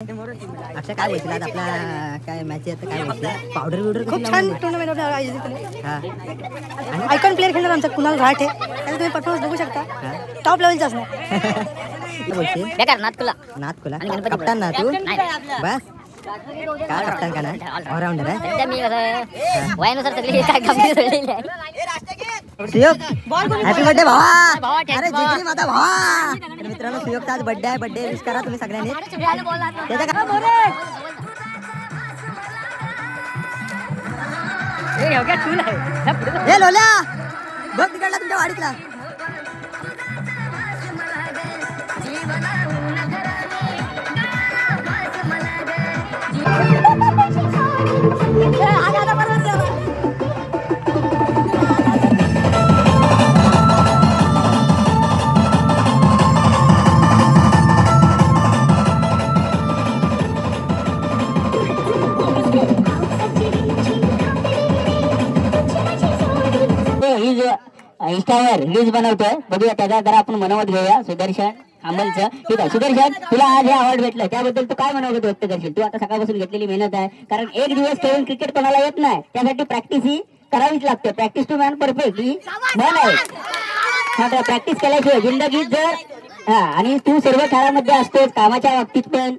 अक्षय काय बोलशील आज आपला काय मॅच आहे काय बोलशील पावडर बिवडर खूप छान टुर्नामेंट आयोजित केली. आयकॉन प्लेअर खेळणार आमचा कुणाल घाट आहे. त्याचा तुम्ही परफॉर्मन्स बघू शकता. टॉप लेवलचा असणार. बोलशील बेकार नातकुला कप्तान ना तू बस काय कप्तान का ना ऑलराऊंडर आहे. सध्या मी कसं वयानुसार सगळी काय कामगिरी सोडलेली आहे. सुयोग हॅपी बर्थडे भावा. भावा, अरे जिंकली माझा भावा. तर मित्रांनो सुयोगचा आज बर्थडे आहे. बर्थडे विश करा तुम्ही सगळ्यांनी. त्याचा हे लोल्या बघ तिकडला तुमच्या वाडीतला. इंस्टावर रील्स बनवतोय बघूया त्याचा जरा आपण मनोमत घेऊया. सुदर्शन अंमलचं ठीक आहे. सुदर्शन तुला आज हे अवॉर्ड भेटलं त्याबद्दल तू काय मनोगत व्यक्त करशील. तू आता सकाळपासून घेतलेली मेहनत आहे कारण एक दिवस खेळून क्रिकेट कोणाला येत नाही त्यासाठी प्रॅक्टिस ही करावीच लागते. प्रॅक्टिस टू मॅन परफेक्ट ही म्हण आहे. प्रॅक्टिस केल्याशिवाय जिंदगीत जर आणि तू सर्व खेळामध्ये असतोस कामाच्या बाबतीत पण.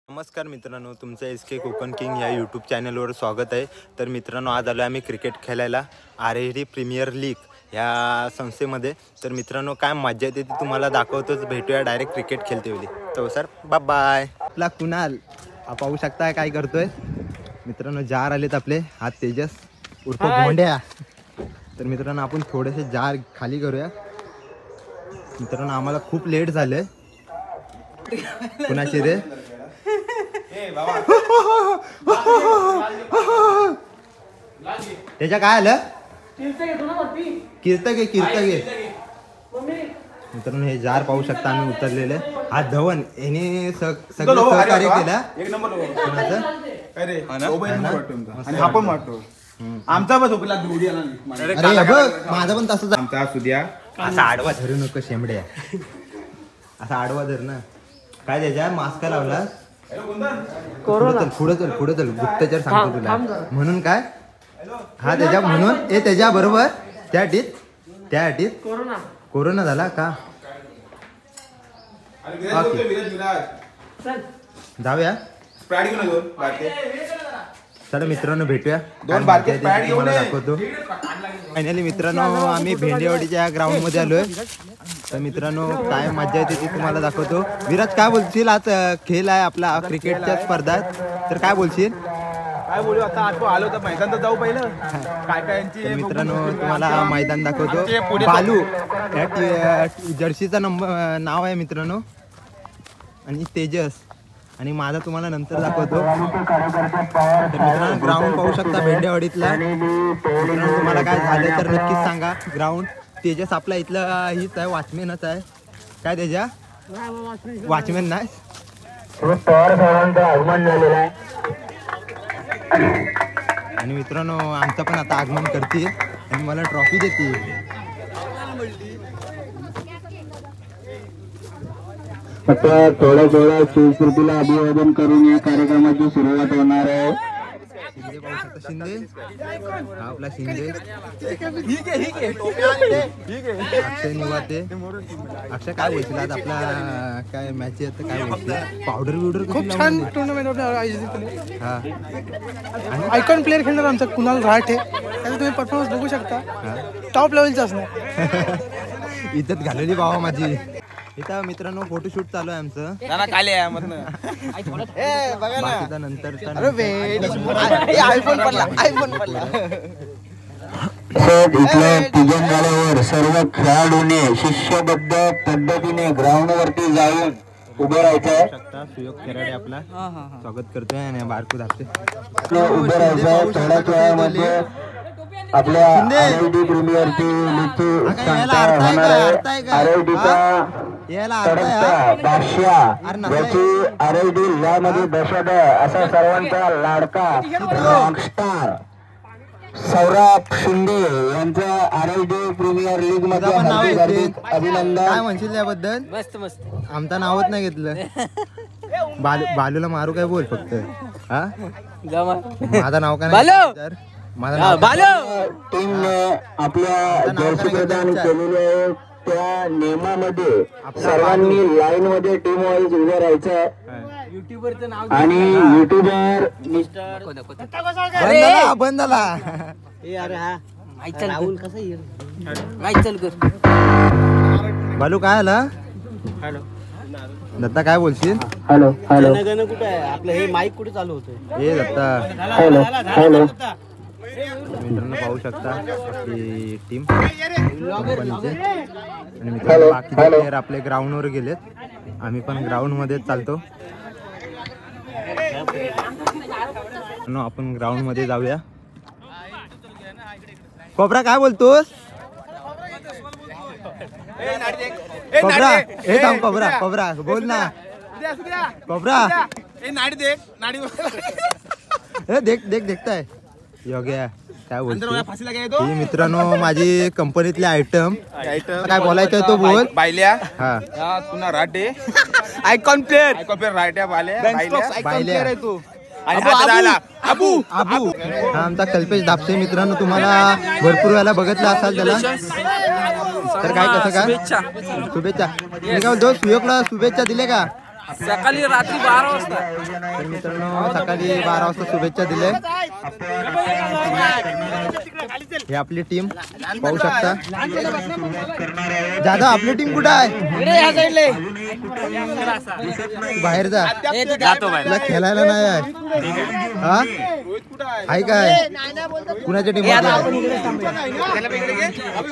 नमस्कार मित्रांनो, तुमचं SK कोकण किंग या यूट्यूब चॅनलवर स्वागत आहे. तर मित्रांनो आज आलो आम्ही क्रिकेट खेळायला RHD प्रीमियर लीग ह्या संस्थेमध्ये. तर मित्रांनो काय मजा येते ती तुम्हाला दाखवतोच. भेटूया डायरेक्ट क्रिकेट खेळते वेळी. तो सर बाय बाय. आपला कुणाल पाहू शकता काय करतोय. मित्रांनो जार आलेत आपले. हा तेजस उर्फ भोंड्या. तर मित्रांनो आपण थोडेसे जार खाली करूया. मित्रांनो आम्हाला खूप लेट झालंय. कुणाची रे त्याच्या काय आलं कीर्तगे मित्रांनो हे जार पाहू शकता आम्ही उतरलेले. हा धवन याने सगळं सहकार्य केलं. हा पण वाटतो आमचा पण झोपला. अरे बघ माझा पण तसंच. आमचा असू द्या. असा आडवा धरू नको शेंबड्या. असा आडवा धर ना. काय त्याच्या मास्क लावला पुढे चल गुप्तचर सांगतो तुला म्हणून. काय हा त्याच्या म्हणून हे त्याच्या बरोबर त्या अटीत कोरोना झाला का. जाऊया चला मित्रांनो भेटूया. तुम्हाला दाखवतो. फायनली मित्रांनो आम्ही भेंडेवाडीच्या ग्राउंड मध्ये आलोय. तर मित्रांनो काय मजा येते ती तुम्हाला दाखवतो. विराज काय बोलशील. आज खेळ आहे आपला क्रिकेटच्या स्पर्धात. तर काय बोलशील. काय बोलू आता आलो तर मैदान तर जाऊ पहिलं काय तर मित्रांनो तुम्हाला मैदान दाखवतो. बालू या जर्सीचा नाव आहे मित्रांनो आणि तेजस आणि माझा तुम्हाला नंतर दाखवतो. तर मित्रांनो ग्राउंड पाहू शकता भेंडेवाडीतला. मित्रांनो तुम्हाला काय झालं तर नक्कीच सांगा. ग्राउंड तेजस आपला इथला हीच आहे वॉचमॅनच आहे. काय त्याच्या वॉचमॅन नाही. आणि मित्रांनो आमचं पण आता आगमन करते आणि मला ट्रॉफी देते. आता थोड्या संस्कृतीला अभिवादन करून या कार्यक्रमाची सुरुवात होणार आहे. शिंदे पाहू शकता. शिंदे हा आपला शिंदे. अक्षय निवाते. अक्षय काय बोलशील आज आपला काय मॅच आहे काय बोलशील पावडर बिवडर खूप छान टुर्नामेंट आयोजित केली. आयकॉन प्लेअर खेळणार आमचा कुणाल घाट आहे. त्याचा तुम्ही परफॉर्मन्स बघू शकता. टॉप लेवलचा असणार. इज्जत घालवली बाबा माझी. इथं मित्रांनो फोटोशूट चालू आहे आमचं. बाकीचा नंतर पूजन झाल्यावर सर्व खेळाडूने शिष्यबद्ध पद्धतीने ग्राउंड वरती जाऊन उभे राहायचंय. सुयोग खेराडे आपला स्वागत करतोय आणि बारकू धाकटे उभे राहायचंय. थोड्याच वेळामध्ये आपल्या RHD प्रीमियरची लीगची सांगता होणार आहे. RHDचा तडकता बादशाह याची RHD यामध्ये दशद असा सर्वांचा लाडका रॉकस्टार सौरभ शिंदे यांचं RSD प्रीमियर लीग मध्ये तुझं पण नाव हार्दिक घेतले. हार्दिक अभिनंदन. काय म्हणशील याबद्दल? मस्त मस्त. आमचं नावच नाही घेतलं. बालूला मारू काय बोल फक्त. हा माझं नाव काय नाही तर माझं नाव टीमने आपल्या जर्सी प्रदान केलेले आहे त्या नियमामध्ये सर्वांनी लाईन मध्ये टीम वाईज उभं राहायचं आणि युट्यूबर बंद झाला. बालू काय आला? दत्ता काय बोलशील? हॅलो हॅलो आपलं हे माईक कुठे चालू होतं? ए दत्ता हॅलो हॅलो मित्रांनो पाहू शकता आपली टीम कंपनीचे आणि मित्रांनो बाकीचे प्लेयर आपले ग्राउंडवर गेलेत. आम्ही पण ग्राउंड मध्ये चालतो. आपण ग्राउंड मध्ये जाऊया. कोबरा काय बोलतोस? कोबरा हे थांब. कोबरा कोबरा बोल ना. कोबरा हे देख देख देखताय योग्य काय बोलतो ही मित्रांनो माझी कंपनीतले आयटम काय बोलायचं तो बोल. बायल्या हा पुन्हा राटे आयकॉन प्लेअर राट्या बायल्या आहे तू. अबू हा आमचा कल्पेश दापसे मित्रांनो तुम्हाला भरपूर वेळेला बघितलं असाल त्याला. तर काय कसं काय शुभेच्छा मी काय बोलतो सुयोगला शुभेच्छा दिले का? सकाळी रात्री 12 वाजता. तर मित्रांनो सकाळी 12 वाजता शुभेच्छा दिले. ही आपली टीम पाहू शकता. जाधव आपली टीम कुठं आहे? बाहेर जा तुला खेळायला नाही आहे. हा आहे काय कुणाच्या टीम मध्ये?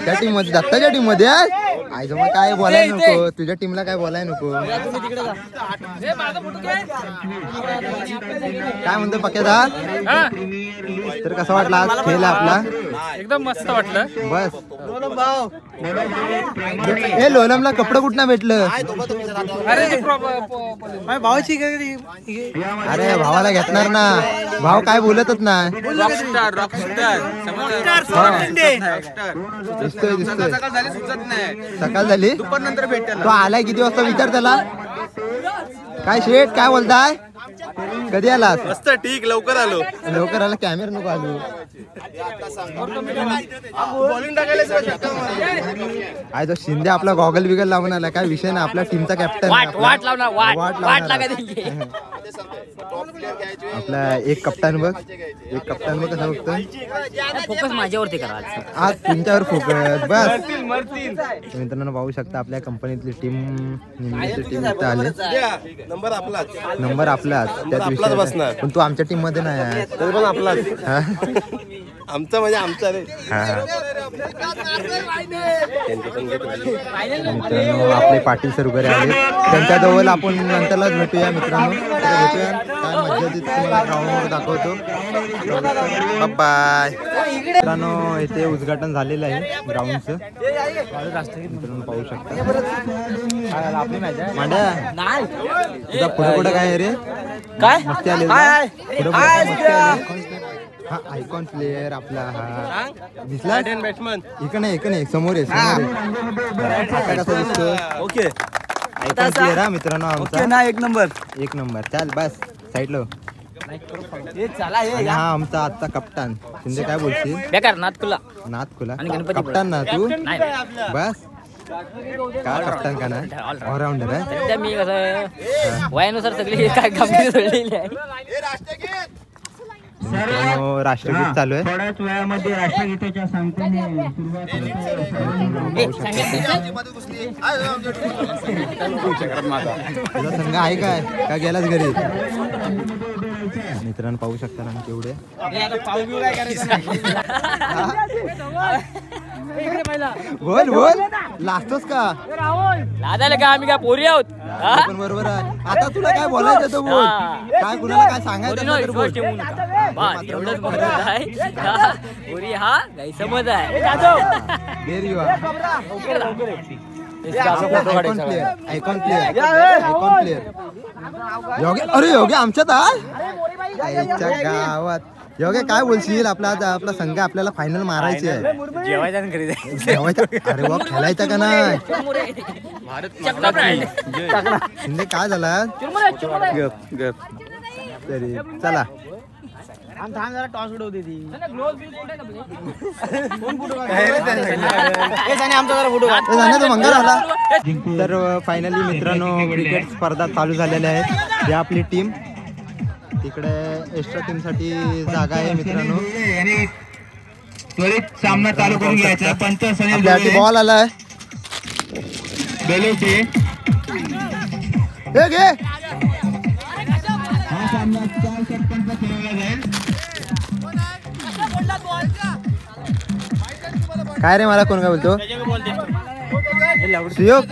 त्या टीम मध्ये दत्ताच्या टीम मध्ये आहे मग काय बोलायला नको. तुझ्या टीमला काय बोलायला नको. काय म्हणतो पक्यादा? तर कसा वाटला आज खेळ आपला? एकदम मस्त वाटलं. बस हे लोलमला कपडे कुठं भेटलं? भावाची अरे भावाला घेतणार ना. भाव काय बोलतच नाही. दिसतोय दिसतोय सकाळ झाली. तो आलाय किती वाजता विचार त्याला. काय शेठ काय बोलताय? कधी आलास? मस्त ठीक लवकर आलो. लवकर आला कॅमेरा नको आलो. आहे तो शिंदे आपला गॉगल बिगल लावून आला. काय विषय ना आपल्या टीमचा कॅप्टन आपला एक कप्तान बघ. एक कप्तान बघ कसं बघतोय. फोकस माझ्यावरती करा आज तुमच्यावर फोकस बस. मित्रांनो पाहू शकता आपल्या कंपनीतली टीम टीम इथं आले. नंबर आपलाच त्याच विषय पण तू आमच्या टीम मध्ये नाही आहे. पण आपलाच आमचा म्हणजे आमचा रे. मित्रांनो आपले पाटील सर वगैरे आले. त्यांच्याजवळ आपण नंतरलाच भेटूया मित्रांनो. भेटूया काय मजा येते तुम्हाला ग्राउंडवर दाखवतो. बाय मित्रांनो इथे उद्घाटन झालेलं आहे ग्राउंडचं. मित्रांनो पाहू शकता. मांड्या तुझा पुढे पुढे काय रे? काय मस्ती आली हा आयकॉन प्लेअर आपला हा दिसला. इकडे नाही समोर आहे समोर आहे. आता कसा दिसतो? ओके आयकॉन प्लेअर हा मित्रांनो आमचा ना एक नंबर. चल बस साईडला. आणि हा आमचा आजचा कप्तान शिंदे काय बोलशील? बेकार नातकुला नाथकुला कप्तान ना तू बस. काय कप्तान का ना ऑलराऊंडर आहे. सध्या मी कसं वयानुसार सगळी काय कामगिरी सोडलेली आहे. मित्रांनो राष्ट्रगीत चालू आहे. थोड्याच वेळामध्ये राष्ट्रगीताच्या सांगतेने तुझा संघ आहे काय का गेलाच घरी? मित्रांनो पाहू शकता ना केवढे. बोल बोल लाजतोस का? लादायला का आम्ही काय पोरी आहोत? पण बरोबर आहे. आता तुला काय बोलायचं तो बोल. काय कुणाला काय सांगायचं तर बोल. एवढंच बोलत आहे. पोरी हा गैरसमज आहे. There you are. Icon player योगे. अरे योगे आमच्यात आमच्या गावात योग्य काय बोलशील? आपला संघ आपल्याला फायनल मारायची आहे. जेवायचं अरे वा, खेळायचा का नाही? शिंदे काय झाला तरी चला टॉस उडवते ती मंगल आला. तर फायनली मित्रांनो क्रिकेट स्पर्धा चालू झालेल्या आहेत. ही आपली टीम, तिकडे एक्स्ट्रा टीम साठी जागा आहे मित्रांनो. त्वरित सामना चालू करून घ्यायचा. पंच आपल्यासाठी बॉल आलाय. घे हा सामना 4 षटकांचा खेळला जाईल. काय रे, मला कोण काय बोलतो? सुयोग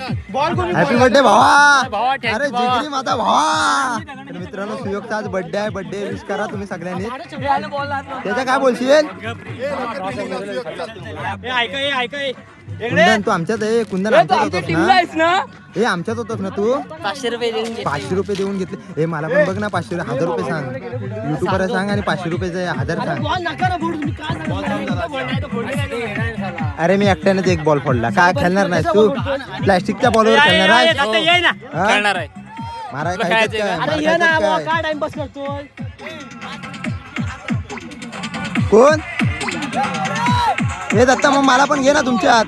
हॅपी बर्थडे भावा. अरे जिगरी माझा भावा. तर मित्रांनो सुयोगचा आज बर्थडे आहे. बर्थडे विश करा तुम्ही सगळ्यांनी. त्याच्या काय बोलशील? कुंदन तू आमच्यात आहे. कुंदन आमच्यात होतोस ना? हे आमच्यात होतोस ना तू? 500 रुपये देऊन 500 रुपये देऊन घेतले. हे मला पण बघ ना, 500 1000 रुपये सांग. युट्यूबर सांग आणि 500 रुपये 1000 सांग. अरे मी एकट्यानेच एक बॉल फोडला. काय खेळणार नाही तू? प्लॅस्टिकच्या बॉलवर खेळणार आहे? माराय काय? कोण हे दत्ता? मग मला पण घे ना तुमच्यात.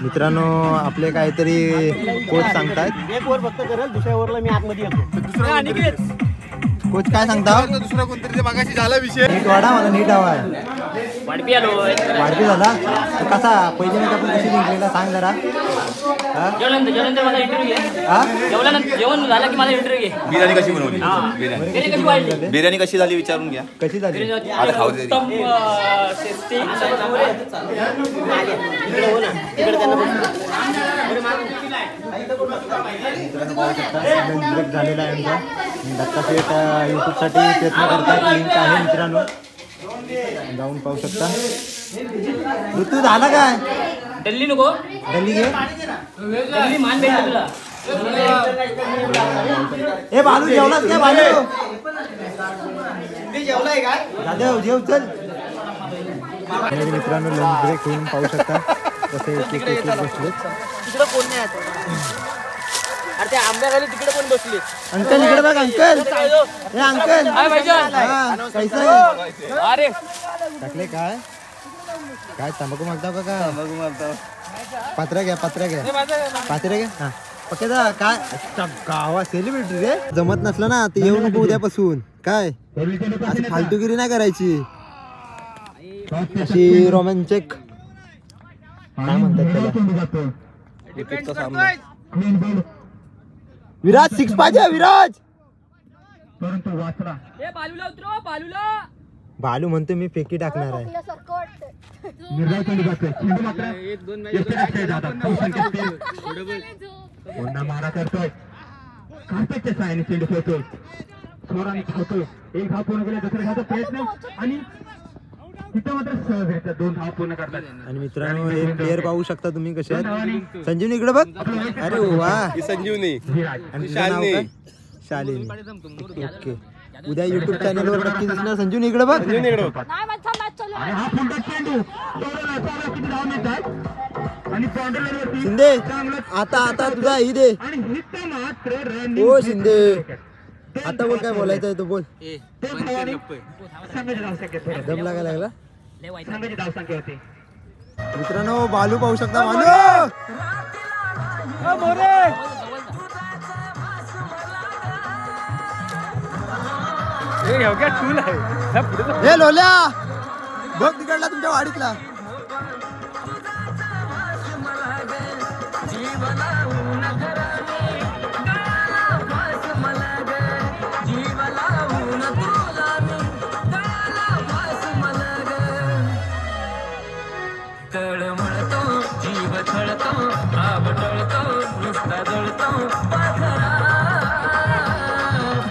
मित्रांनो आपले काहीतरी कोच सांगतायत. कोच काय सांगता? दुसरा कोणतरी मागाशी झाला विषय. नीट वाढा, मला नीट हवा आहे. वाढपी झाला कसा? पहिली मॅच आपण कशी जिंकलेला सांग जरा. जेवण झालं की माझा इंटरव्ह्यू घे. बिर्याणी कशी बनवली? बिर्याणी कशी झाली विचारून घ्या. कशी झाली? आता खाऊ दे. ब्रेक झालेला आहे आमचा. दत्ता शेठ यूट्यूबसाठी प्रयत्न करतात. लिंक आहे मित्रांनो, जाऊन पाहू शकता. ऋतू झाला काय? दिल्ली नको, दिल्ली घे. दिल्ली मान भेटला तुला. ए बालू जेवलास काय? बालू जेवलाय काय? जाधव जेव चल. मित्रांनो लंच ब्रेक होऊन पाहू शकता कसे एक एक बसले. तिकडे कोण नाही आता. अरे त्या आंब्याखाली तिकडे पण बसले. अंकल इकडे बघ. अंकल हे अंकल कैसा आहे? अरे टाकले काय? काय तंबाखू मागता का? काय पात्र्या घ्या, पात्र्या घ्या, पात्र्या घ्या. हा पक्या काय गावा सेलिब्रिटी रे. जमत नसलं ना ते येऊ नको उद्यापासून. काय अशी फालतूगिरी नाही करायची. अशी रोमॅन्टिक काय म्हणतात त्याला. विराज 6 पाहिजे. विराज बालू म्हणतो मी फेकी टाकणार आहे. मारा करतोय. कार्पेटच्या साहाय्याने चेंडू खेळतोय. स्वराने धावतोय. एक धाव पूर्ण केला, दुसरा धावचा प्रयत्न आणि तिथं मात्र सहज 2 धाव पूर्ण करतात. आणि मित्रांनो हे प्लेअर पाहू शकता तुम्ही कसे आहेत. संजीवनी इकडे बघ. अरे वा संजीवनी आणि शालिनी. ओके उद्या युट्यूब चॅनलवर नक्की दिसणार. संजीवनी इकडे बघ. आणि हा फुलटॉस चेंडू किती धाव मिळतात आणि बाउंड्रीवरती शिंदे आता तुझा ही दे. आणि हिट मात्र रन. हो शिंदे आता बोल, काय बोलायचं आहे तो बोल. संघाची धावसंख्या थोडं दम लागायला लागला. संघाची धावसंख्या होती. मित्रांनो बालू पाहू शकता. बालू हे लोल्या बघ तिकडला तुमच्या वाडीतला. तळमळतो जीव थळतो भाव टळतो नुसता जळतो पाखरा.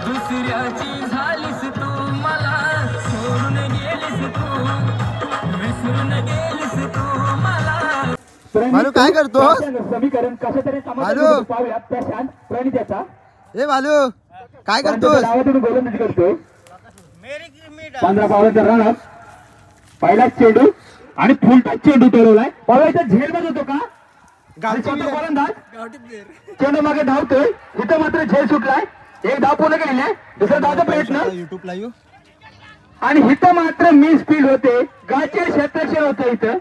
दुसऱ्याची झालीस तू मला सोडून गेलीस तू विसरून गेलीस तू मला. भालू काय करतो समीकरण कसं तरी भालू पाहूया. प्रशांत प्रणिताचा ए भालू काय करतोस गावातून गोलंदाजी करतोय. 15 पावलाचा रन पहिलाच चेंडू आणि फुलटाच चेंडू टोलवलाय. पाहूया इथं झेल मध्ये होतो का गोलंदाज चेंडू मागे धावतोय. इथं मात्र झेल सुटलाय. एक धाव पूर्ण केलेली आहे. दुसरा धावचा प्रयत्न युट्यूब लाईव्ह आणि इथं मात्र मिस फील्ड होते. गाचे क्षेत्रक्षण होतं. इथं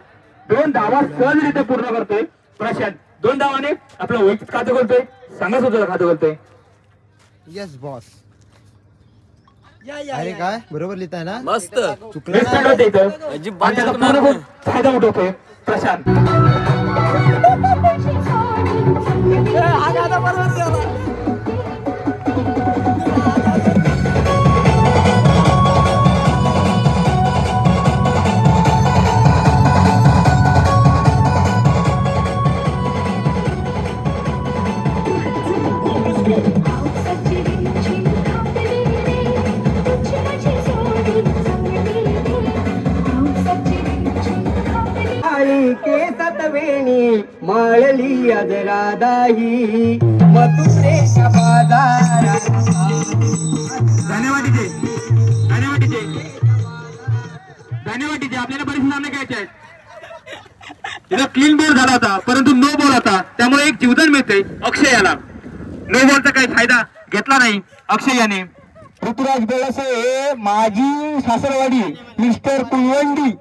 2 धावा सहजरित्या पूर्ण करतोय प्रशांत. 2 धावाने आपलं वैयक्तिक खातं करतोय. संघ सुद्धा खातं करतोय. येस बॉस अरे काय बरोबर लिहिताय ना मस्त चुकलं मिस फील्ड होते इथं अजिबात आणि त्याचा पूर्ण फायदा उठवतोय प्रशांत. माळली अजरादाही मथुरेच्या बाजारात. धन्यवाद आपल्याला बरेच नाणे घ्यायचे आहेत. तिथं क्लीन बॉल झाला होता परंतु नो बॉल होता त्यामुळे एक जीवदान मिळते अक्षय याला. नो बॉलचा काही फायदा घेतला नाही अक्षय याने. ऋतुराज बेळसे हे माझी सासरवाडी मिस्टर कुलवंडी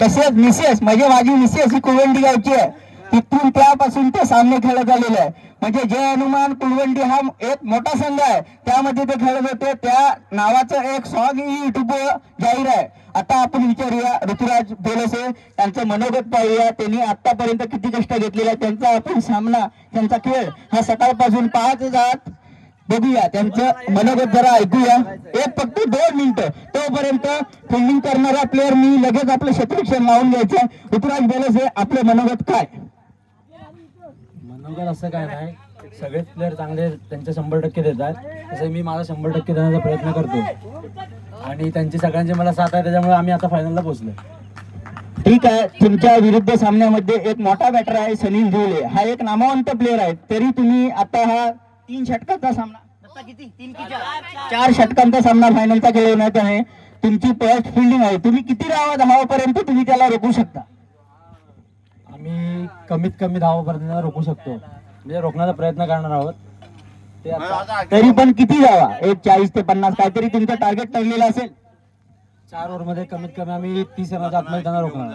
तसेच मिसेस म्हणजे माझी मिसेस ही कुलवंडी गावची आहे. तिथून त्यापासून ते सामने खेळत आलेले आहे. म्हणजे जय हनुमान कुलवंडी हा एक मोठा संघ आहे त्यामध्ये ते खेळत होते. त्या नावाचं एक सॉन्ग ही युट्यूबवर जाहीर आहे. आता आपण विचारूया ऋतुराज बेळसे यांचं मनोगत पाहूया. त्यांनी आतापर्यंत किती कष्ट घेतलेला त्यांचा आपण सामना त्यांचा खेळ हा सकाळपासून पाहत जात बघूया. त्यांचं मनोगत जरा ऐकूया. फक्त 2 मिनिटं तोपर्यंत फिल्डिंग करणारा प्लेअर मी लगेच आपलं क्षेत्ररक्षण लावून घ्यायचं. ऋतुराज बेळसे आपलं मनोगत काय? मनोगत असं काय नाही. सगळेच प्लेअर चांगले त्यांचे 100% देतात. तसं मी माझा 100% देण्याचा प्रयत्न करतो आणि त्यांची सगळ्यांची मला साथ आहे त्याच्यामुळे आम्ही आता फायनलला पोहोचलो. ठीक आहे. तुमच्या विरुद्ध सामन्यामध्ये एक मोठा बॅटर आहे सनील झोले. हा एक नामवंत प्लेअर आहे. तरी तुम्ही आता हा 3 षटकांचा सामना 4 षटकांचा सामना फायनलचा खेळवण्यात आहे. तुमची फर्स्ट फिल्डिंग आहे. तुम्ही किती धावापर्यंत तुम्ही त्याला रोखू शकता? आम्ही कमीत कमी धावापर्यंत रोखू शकतो म्हणजे रोखण्याचा प्रयत्न करणार आहोत. ते आता तरी पण किती धावा? एक 40 ते 50 काहीतरी तुमचं टार्गेट ठरलेलं असेल. 4 ओव्हरमध्ये कमीत कमी आम्ही 30 रनाच्या आतमध्ये त्यांना रोखणार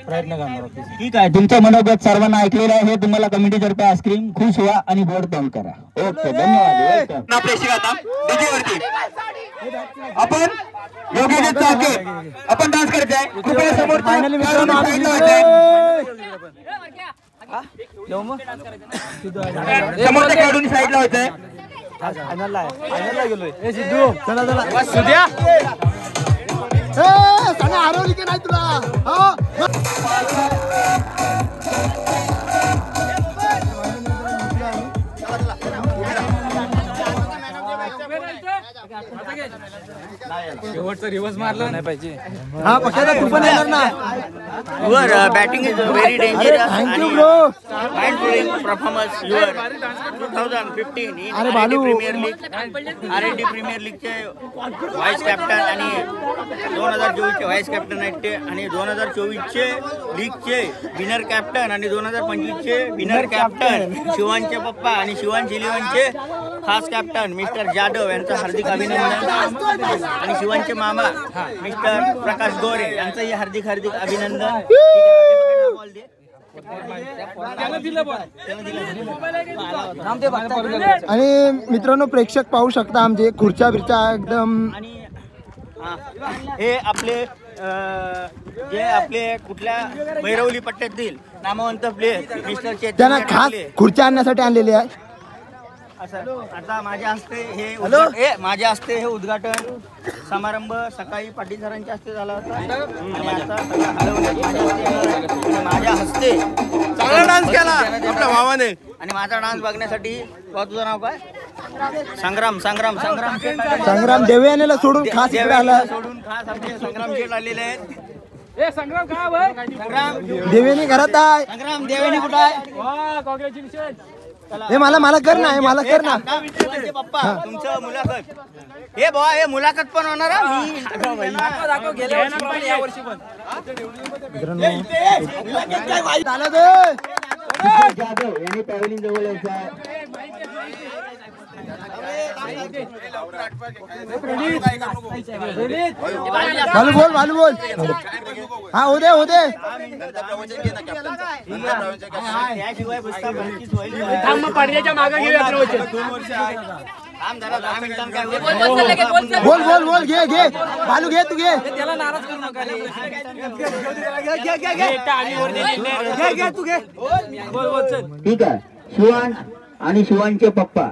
प्रयत्न करणार आहोत. ठीक आहे. तुमचं मनोगत सर्वांना ऐकलेलं आहे. हे तुम्हाला कमिटीतर्फे आईस्क्रीम खुश व्हा आणि बोर्ड बंद करा. ओके धन्यवाद. आपण योगेश चाके आपण डान्स करायचंय. कृपया समोरच्या खेळाडूंनी साईडला होतंय. हरवली की नाही तुला शेवटचा रिवर्स मारला नाही पाहिजे. हा पक्का तू पण येणार ना. Your batting is very dangerous and mind blowing performance. Your 2015 in R&D Premier League, R&D Premier League चे व्हाईस कॅप्टन आणि 2024 चे व्हाईस कॅप्टन आहेत ते आणि 2024 चे लीगचे विनर कॅप्टन आणि 2025 चे विनर कॅप्टन शिवांचे पप्पा आणि शिवांश इलेव्हनचे खास कॅप्टन मिस्टर जाधव यांचं हार्दिक अभिनंदन आणि शिवांचे मामा मिस्टर प्रकाश गोरे यांचंही हार्दिक अभिनंदन. आणि मित्रांनो प्रेक्षक पाहू शकता आमचे खुर्च्या बिरच्या एकदम. आणि हे आपले जे आपले कुठल्या भैरवली पट्ट्यातील नामवंत प्लेयर मिस्टर चेतन त्यांना खास खुर्च्या आणण्यासाठी आणलेले आहे. आता माझ्या हस्ते हे उद्घाटन समारंभ सकाळी पाटील सरांच्या हस्ते झाला होता आणि आता माझ्या हस्ते चांगला डान्स केला आपल्या भावाने. आणि माझा डान्स बघण्यासाठी तुझं नाव काय? संग्राम संग्राम देवयानेला सोडून खास इकडे आला. सोडून खास आमचे संग्राम शेठ आलेले आहेत. संग्राम काय भाई? देवेनी घरात आहे. संग्राम देवेनी कुठं आहे? वा कॉंग्रॅच्युलेशन. हे मला कर ना, हे मला कर ना. पप्पा तुमचं मुलाखत हे बुवा हे मुलाखत पण होणार आहे. दाखव गेल्या वर्षी प्रमाणे या वर्षी पण. जाधव यांनी पॅव्हलिन जवळ यायचं आहे. भालू बोल. हा हो दे. पडद्याच्या मागे घेऊया प्रवचन. बोल घे भालू घे तू घे. त्याला नाराज करू नका. घे तू घे. ठीक आहे. शिवांश आणि शिवांचे पप्पा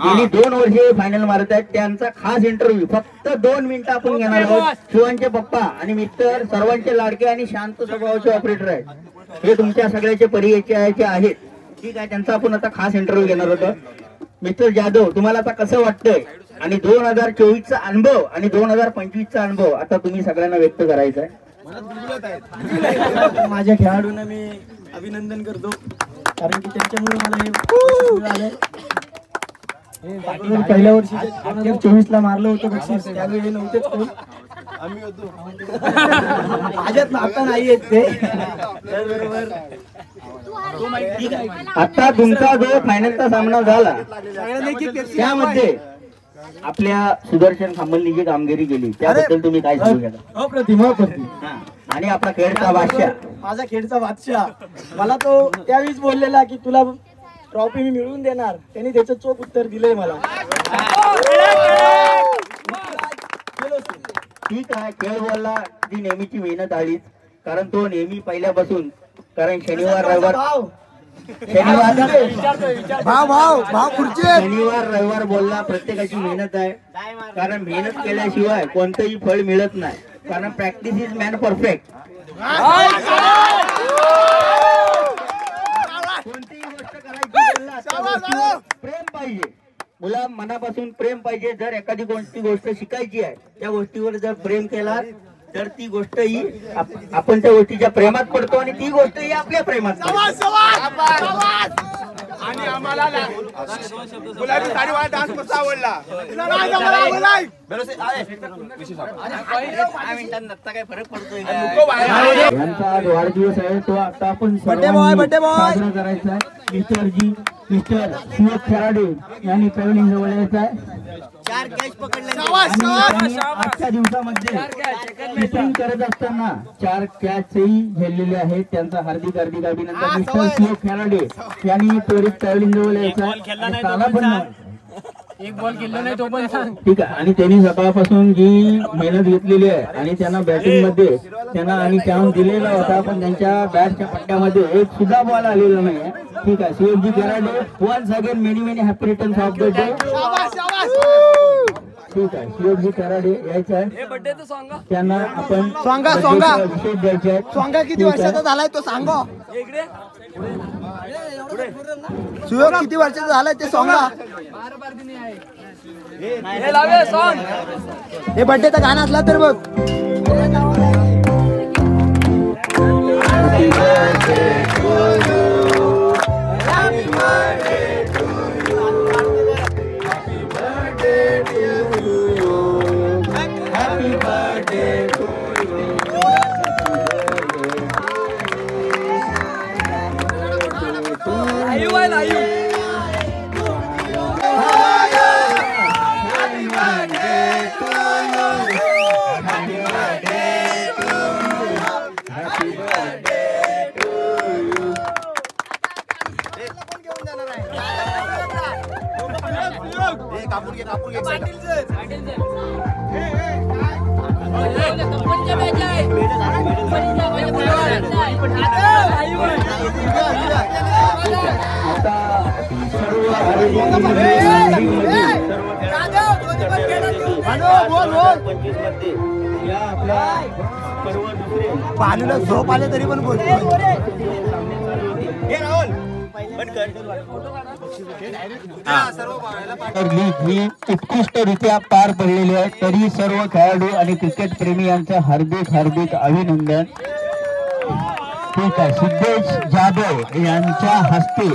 गेली 2 वर्षे फायनल मारत आहेत. त्यांचा खास इंटरव्ह्यू फक्त 2 मिनिटं आपण घेणार आहोत. शिवांचे पप्पा आणि मिस्टर सर्वांचे लाडके आणि शांत स्वभावाचे ऑपरेटर आहेत. हे तुमच्या सगळ्याचे परिचयाचे आहेत. ठीक आहे. त्यांचा आपण आता खास इंटरव्ह्यू घेणार होतो. मिस्टर जाधव तुम्हाला आता कसं वाटतंय आणि 2024चा अनुभव आणि 2025चा अनुभव आता तुम्ही सगळ्यांना व्यक्त करायचा आहे. माझ्या खेळाडूंना मी अभिनंदन करतो कारण की त्यांच्यामुळे मला हे मिळालंय. पहिल्या वर्षी 2024ला मारलं होतं बक्षीस, त्यावेळी नव्हतेच कोण आम्ही होतो. माझ्यात आता नाही येत ते. आता तुमचा जो फायनलचा सामना झाला त्यामध्ये आपल्या सुदर्शन खांबलनी जी कामगिरी केली त्याबद्दल तुम्ही काय सांगू शकता? अप्रतिम. आणि आपला खेळचा बादशाह, माझा खेळचा बादशाह, मला तो त्यावेळीच बोललेला की तुला ट्रॉफी मी मिळवून देणार. त्यांनी त्याचं चोख उत्तर दिलंय मला. ठीक आहे. खेळ बोलला ती नेहमीची मेहनत आलीच कारण तो नेहमी पहिल्यापासून कारण शनिवार रविवार बोलला प्रत्येकाची मेहनत आहे कारण मेहनत केल्याशिवाय कोणतंही फळ मिळत नाही कारण प्रॅक्टिस इज मॅन परफेक्ट. कोणतीही गोष्ट करायची प्रेम पाहिजे, मुला मनापासून प्रेम पाहिजे. जर एखादी कोणती गोष्ट शिकायची आहे त्या गोष्टीवर जर प्रेम केला तर ती गोष्ट ही आपण त्या गोष्टीच्या प्रेमात पडतो आणि ती गोष्ट ही आपल्या प्रेमात पडते. आणि आम्हाला गुलाबी साडीवाला डान्स कसा आवडला? काय फरक पडतोय? यांचा आज वाढदिवस आहे तो आता आपण साजरा करायचा आहे. मिस्टर शिवक खराडे यांनी पॅव्हलिन जवळ यायचं आहे. 4 कॅच पकडले. आजच्या दिवसामध्ये किपिंग करत असताना 4 कॅचही झेललेले आहेत. त्यांचा हार्दिक अभिनंदन. मिस्टर शिवक खराडे यांनी त्वरित पॅव्हलिन जवळ यायचं आहे. काला पण एक बॉल खेळला नाही तो पण सांग. ठीक आहे. आणि त्यांनी सकाळपासून जी मेहनत घेतलेली आहे आणि त्यांना बॅटिंग मध्ये त्यांना आणि कॅम्प दिलेला होता पण त्यांच्या बॅटच्या पट्ट्यामध्ये एक सुद्धा बॉल आलेला नाही. ठीक आहे. Shivji Kharade once again many happy returns of the day. ठीक आहे. शिवजी खराडे यायचं आहे. त्यांना आपण विशेष द्यायचे आहे. स्वांगा किती वर्षाचा झालाय तो सांगा. सुयोग किती वर्षाचा झालाय ते सांगा. हे बर्थडेचं गाणं असला तर बघ. पाणीला झोप आले तरी पण बोलतो. लीग ही उत्कृष्टरित्या पार पडलेली आहे. तरी सर्व खेळाडू आणि क्रिकेट प्रेमी यांचं हार्दिक हार्दिक अभिनंदन. ठीक आहे, सिद्धेश जाधव यांच्या हस्ते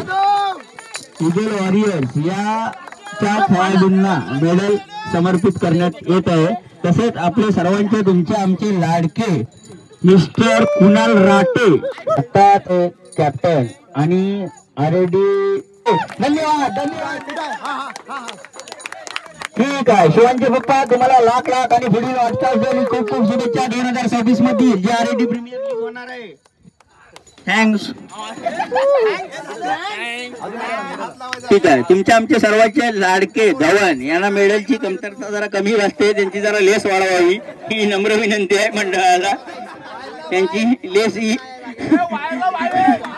ईगल वॉरियर्स या खेळाडूंना मेडल समर्पित करण्यात येत आहे. तसेच आपले सर्वांचे तुमचे आमचे लाडके मिस्टर कुणाल राटे आता ते कॅप्टन आणि RD. धन्यवाद धन्यवाद. ठीक आहे शिवांचे पप्पा, तुम्हाला लाख लाख आणि पुढील वाटचाल खूप खूप शुभेच्छा 2026 मधील जे RD प्रीमियर लीग होणार आहे. थँक्स. ठीक आहे, तुमच्या आमचे सर्वांचे लाडके धवन यांना मेडलची कमतरता जरा कमी वाटते, त्यांची जरा लेस वाढवावी ही नम्र विनंती आहे मंडळाला. त्यांची लेस ही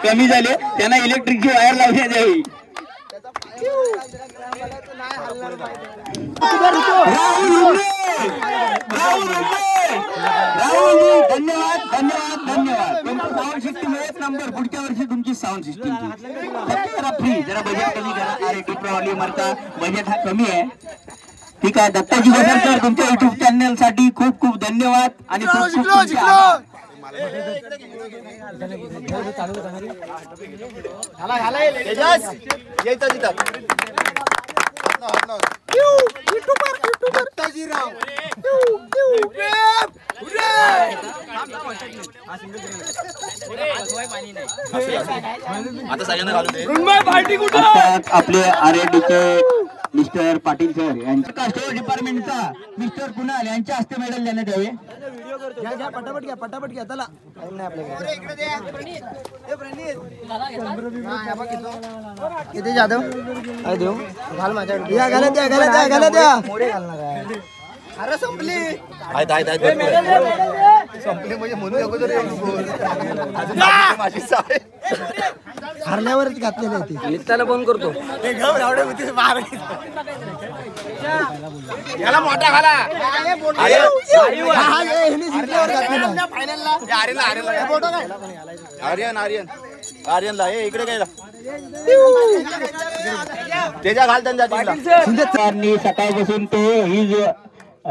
कमी झाली, त्यांना इलेक्ट्रिकची वायर लावण्यात यावी. राहुल धन्यवाद धन्यवाद धन्यवाद. तुमचं साऊंड सिस्टीम एक नंबर. पुढच्या वर्षी तुमची साऊंड सिस्टीम जरा फ्री, जरा बजेट कमी करा. RD प्रॉब्ली मारता बजेट हा कमी आहे. ठीक आहे, दत्ताजी वसरकर तुमच्या युट्यूब चॅनल साठी खूप खूप धन्यवाद आणि खूप खूप तुमचे आभार. आपले RD मिस्टर पाटील सर यांच्या कास्टोवर डिपार्टमेंटचा मिस्टर कुणाल यांच्या हस्ते मेडल देण्यात यावे. पटापट घ्या चला. किती जाधव देऊ घाल माझ्याकडे. या घाला द्या घाला द्या घाला द्या. मोरे घालणार आहे. अरे संपली संपली म्हणजे म्हणून नको तरी माझी साय हरल्यावरच घातलेली आहे. नित्याला फोन करतो. याला मोठा घाला. आर्यनला इकडे काय त्याच्या घाल त्यांनी सकाळपासून तो ही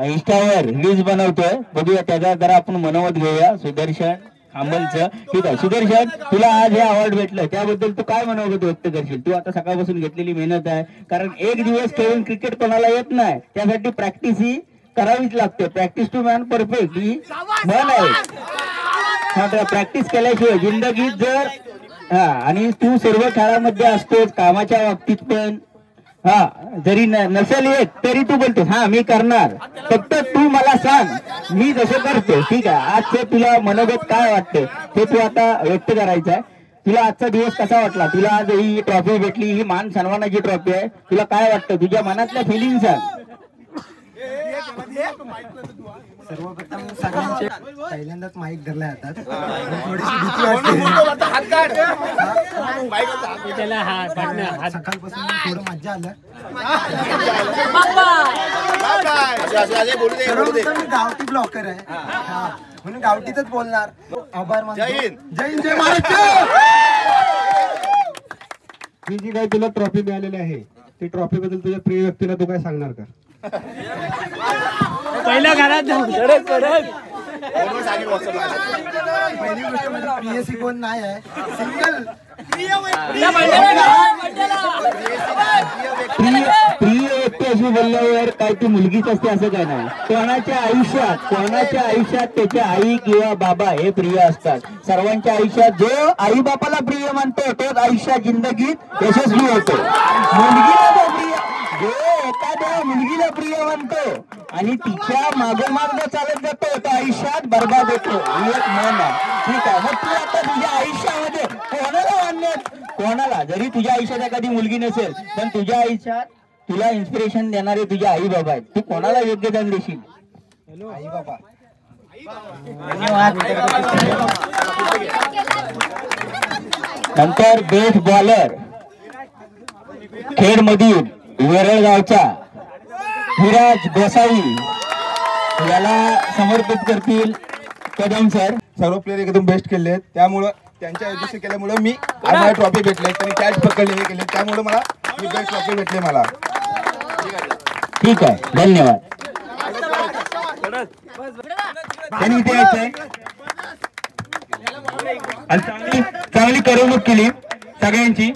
इंस्टावर रील्स बनवतोय. बघूया त्याचा जरा आपण मनोमत घेऊया. सुदर्शन अंमलचं. ठीक आहे सुदर्शन, तुला आज हे अवॉर्ड भेटलं त्याबद्दल तू काय मनोगत व्यक्त करशील? तू आता सकाळपासून घेतलेली मेहनत आहे, कारण एक दिवस खेळून क्रिकेट कोणाला येत नाही, त्यासाठी प्रॅक्टिस ही करावीच लागते. प्रॅक्टिस टू मॅन परफेक्ट ही म्हण आहे. प्रॅक्टिस केल्याशिवाय जिंदगीत जर आणि तू सर्व खेळामध्ये असतोस, कामाच्या बाबतीत पण जरी नसेल येत तरी तू बोलतोस मी करणार, फक्त तू मला सांग मी जसं करतो. ठीक आहे, आजचे तुला मनोगत काय वाटतं ते तू आता व्यक्त करायचं आहे. तुला आजचा दिवस कसा वाटला? तुला आज ही ट्रॉफी भेटली, ही मान सन्मानाची ट्रॉफी आहे, तुला काय वाटतं? तुझ्या मनातल्या फिलिंग सांग. सर्वप्रथम सगळ्यांचे पहिल्यांदाच माईक धरला हातात, थोडीशी भीती वाटते. सकाळपासून थोडं मज्जा आलं. मी गावठी ब्लॉकर आहे म्हणून गावठीतच बोलणार. आभार मानतो. जय हिंद जय महाराष्ट्र. ही जी काही तुला ट्रॉफी मिळालेली आहे, ती ट्रॉफी बद्दल तुझ्या प्रिय व्यक्तीला तू काय सांगणार का? पहिल्या घरात पहिली गोष्ट म्हणजे PSC कोण नाही आहे, सिंगल प्रिय व्यक्ती अशी बोलल्यावर काय ती मुलगीच असते असं काय नाही. कोणाच्या आयुष्यात त्याचे आई किंवा बाबा हे प्रिय असतात. सर्वांच्या आयुष्यात जो आई बापाला प्रिय मानतो तोच आयुष्यात जिंदगीत यशस्वी होतो. मुलगीला प्रिय जो एखाद्या मुलगीला प्रिय मानतो आणि तिच्या मागोमाग चालत जातो तो आयुष्यात बर्बाद होतो. ही एक मन आहे. ठीक आहे, मग तू आता तुझ्या आयुष्यामध्ये कोणाला कोणाला जरी तुझ्या आयुष्यात एखादी मुलगी नसेल पण तुझ्या आयुष्यात तुला इन्स्पिरेशन देणारे तुझे आई बाबा आहेत, तू कोणाला योग्यदान देशील? आई बाबा. नंतर बेस्ट बॉलर खेडमधील वेरळगावचा विराज गोसावी याला समर्पित करतील कदम सर. सर्व प्लेयर एकदम बेस्ट खेळले आहेत, त्यामुळं त्यांच्या यशस्वी केल्यामुळे मी आज मला ट्रॉफी भेटले. त्यांनी कॅच पकडले हे केले त्यामुळे मला मी बेस्ट ट्रॉफी भेटले मला. ठीक आहे, धन्यवाद. आणि इथे यायचंय आणि चांगली करमणूक केली सगळ्यांची.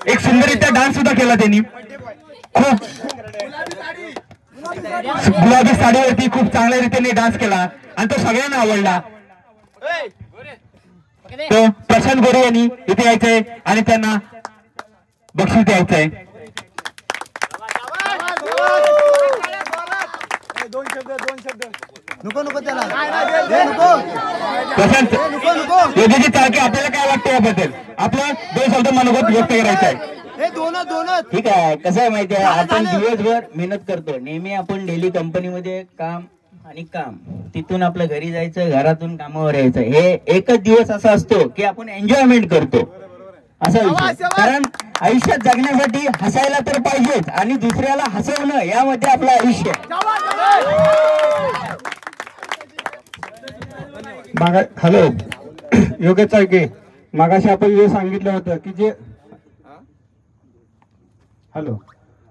एक सुंदररित्या डान्स सुद्धा केला त्यांनी. खूप गुलाबी साडीवरती खूप चांगल्या रीतीने डान्स केला आणि तो सगळ्यांना आवडला. तो प्रशांत गोरे यांनी इथे यायचंय आणि त्यांना बक्षीस द्यायचंय. प्रशांत योगेश चाळके, आपल्याला काय वाटतं याबद्दल? आपलं 2 शब्द मनोगत व्यक्त करायचं आहे. ठीक आहे. कसं आहे माहिती आहे, आपण दिवसभर मेहनत करतो. नेहमी आपण डेली कंपनीमध्ये काम आणि काम, तिथून आपल्या घरी जायचं, घरातून कामावर यायचं. हे एकच दिवस असा असतो की आपण एन्जॉयमेंट करतो असा विषय. कारण आयुष्यात जगण्यासाठी हसायला तर पाहिजेच आणि दुसऱ्याला हसवणं यामध्ये आपलं आयुष्य. हॅलो योगेश चाळके, मागाशी आपण जे सांगितलं होतं की जे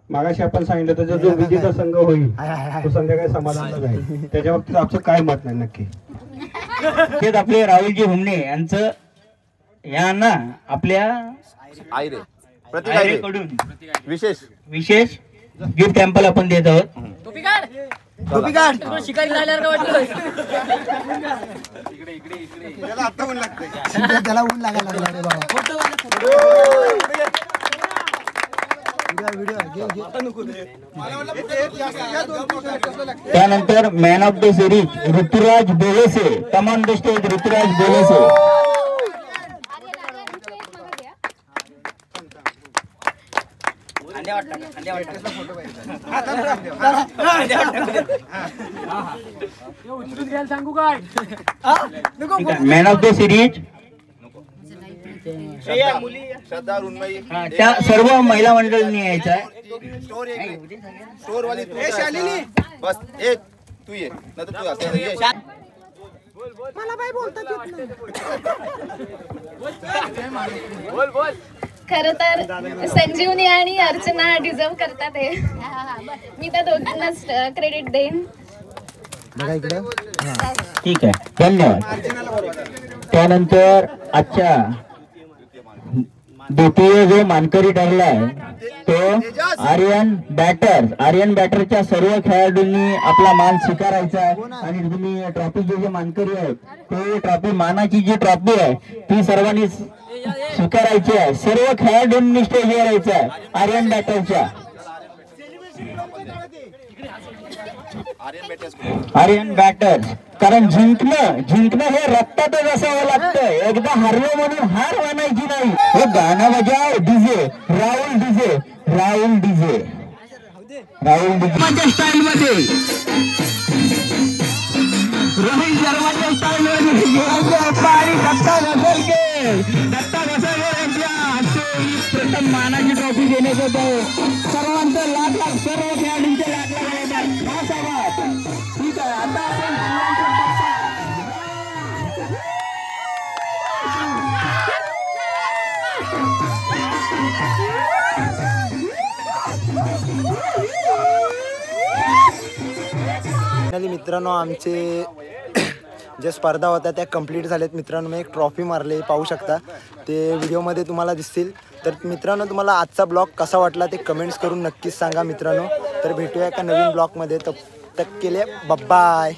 मागाशी आपण सांगितलं होतं जो विजेता संघ होईल तो संध्याकाळी समाधानाला जाईल. त्याच्या बाबतीत आमचं काय मत नाही नक्की? तेच आपले राहुलजी हुमणे यांचं यांना आपल्या कडून विशेष गिफ्ट टेम्पल आपण देत आहोत. शिकारी झाल्यावर का वाटलं? त्याला ऊन लागायला लागला रे बाबा. त्यानंतर man of the series Ruturaj बोलेसे. Come on the stage Ruturaj बोलेसे. सांगू काय मॅन ऑफ द सिरीज त्या सर्व महिला मंडळींनी यायचं आहे. बस एक तू ये ना तू मला काय बोलतात खरं तर संजीवनी आणि अर्चना डिझर्व करतात हे. मी त्या दोघांनाच क्रेडिट देईन. ठीक आहे, धन्यवाद. त्यानंतर आजच्या द्वितीय जो मानकरी ठरलाय तो आर्यन बॅटरच्या सर्व खेळाडूंनी आपला मान स्वीकारायचा आहे आणि तुम्ही ट्रॉफी जे मानकरी आहेत ते ट्रॉफी मानाची जी ट्रॉफी आहे ती सर्वांनी स्वीकारायची आहे. सर्व खेळाडूंनी स्टेजवर यायचं आहे आर्यन बॅटरच्या. आर्यन बॅटर, कारण जिंकणं हे रक्तातच असावं लागतं. एकदा हारलो म्हणून हार मानायची नाही. हे गाणं बजाव डीजे राहुल डीजे माझ्या स्टाईल मध्ये रोहित शर्माच्या स्टाईल मध्ये पाणी दत्ता घसरकर यांच्या प्रथम मानाची ट्रॉफी देण्यात येत आहे. सर्वांचं लाख सर्व खेळाडूंचे लाख ठीक आहे. आता मित्रांनो आमचे ज्या स्पर्धा होत्या त्या कंप्लीट झाल्यात मित्रांनो. मी एक ट्रॉफी मारली पाहू शकता, ते व्हिडिओमध्ये तुम्हाला दिसतील. तर मित्रांनो तुम्हाला आजचा ब्लॉग कसा वाटला ते कमेंट्स करून नक्कीच सांगा मित्रांनो. तर भेटूया एका नवीन ब्लॉगमध्ये. तब तक के लिए बाय.